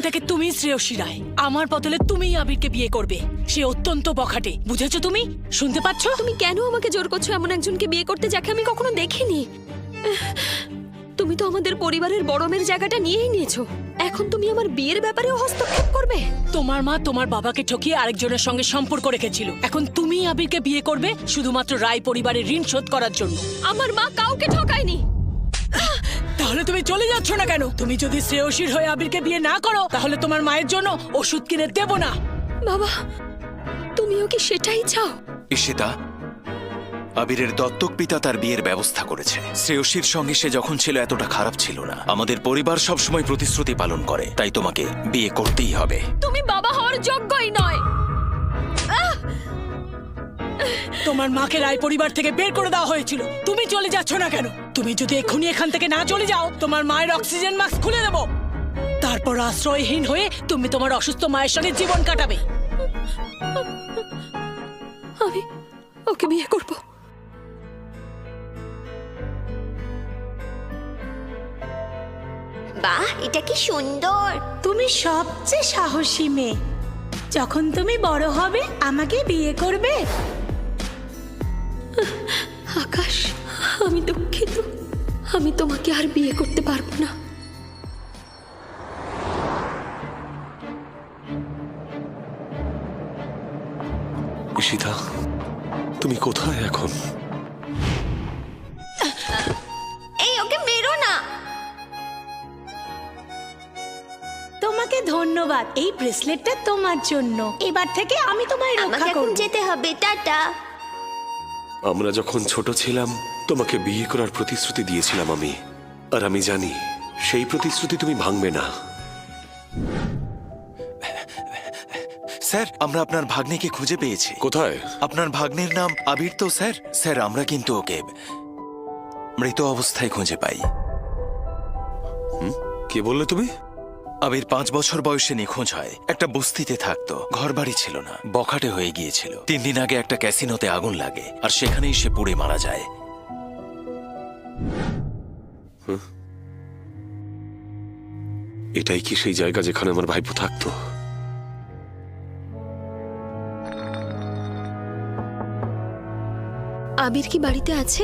থেকে তুমি শ্রেয়সী রায়, আমার বদলে তুমিই আবিরকে বিয়ে করবে। সে অত্যন্ত বখাটে, বুঝেছো? তুমি শুনতে পাচ্ছ? তুমি কেন আমাকে জোর করছো এমন একজনকে বিয়ে করতে যাকে আমি কখনো দেখিনি? তুমি তো আমাদের পরিবারের বড় মেয়ের জায়গাটা নিয়েই নিয়েছো। এখন তুমি আমার বিয়ের ব্যাপারেও হস্তক্ষেপ করবে? তোমার মা তোমার বাবাকে ঠকিয়ে আরেকজনের সঙ্গে সম্পর্ক রেখেছিল। এখন তুমিই আবিরকে বিয়ে করবে শুধুমাত্র রায় পরিবারের ঋণ শোধ করার জন্য। আমার মা কাউকে ঠকায়নি। তাহলে তুমি চলে যাচ্ছ না কেন? তুমি যদি শ্রেয়সীর হয়ে আবিরকে বিয়ে না করো তাহলে তোমার মায়ের জন্য ওষুধ কিনে দেব না। বাবা, তুমিও কি সেটাই চাও? ঈশিতা, আবিরের দত্তক পিতা তার বিয়ের ব্যবস্থা করেছে। শ্রেয়সীর সঙ্গে সে যখন ছিল এতটা খারাপ ছিল না। আমাদের পরিবার সবসময় প্রতিশ্রুতি পালন করে, তাই তোমাকে বিয়ে করতেই হবে। তুমি বাবা হওয়ার যোগ্যই নয়। তোমার মাকে রায় পরিবার থেকে বের করে দেওয়া হয়েছিল, তুমি চলে যাচ্ছ না কেন? তুমি যদি এক্ষুনি এখান থেকে না চলে যাও তোমার মায়ের অক্সিজেন মাস্ক খুলে দেব। তারপর আশ্রয়হীন হয়ে তুমি তোমার অসুস্থ মায়ের সঙ্গে জীবন কাটাবে। আমি ওকে বিয়ে করব। বাহ, এটা কি সুন্দর! তুমি সবচেয়ে সাহসী মেয়ে। যখন তুমি বড় হবে আমাকে বিয়ে করবে। আকাশ, আমি দুঃখিত, আমি তোমাকে আর বিয়ে করতে পারবো না। ঈশিতা, তুমি কোথায় এখন? এই, ওকে মেরো না। তোমাকে ধন্যবাদ, এই ব্রেসলেটটা তোমার জন্য। এবার থেকে আমি তোমায় আমাকে রক্ষা এখন করব। যেতে হবে, টাটা। আমরা যখন ছোট ছিলাম তোমাকে বিয়ে করার প্রতিশ্রুতি দিয়েছিলাম আমি, আর আমি জানি সেই প্রতিশ্রুতি তুমি ভাঙবে না। স্যার, আমরা আপনার ভাগ্নেকে খুঁজে পেয়েছি। কোথায়? আপনার ভাগ্নের নাম আবির তো স্যার? স্যার, আমরা কিন্তু ওকে মৃত অবস্থায় খুঁজে পাই। কি বললে তুমি? আবির 5 বছর বয়সে নিখোঁজ হয়। একটা বস্তিতে থাকতো, ঘর বাড়ি ছিল না, বখাটে হয়ে গিয়েছিল। 3 দিন আগে একটা ক্যাসিনোতে আগুন লাগে আর সেখানেই সে পুড়ে মারা যায়। এটাই কি সেই জায়গা যেখানে আমার ভাইপো থাকতো? আবির কি বাড়িতে আছে?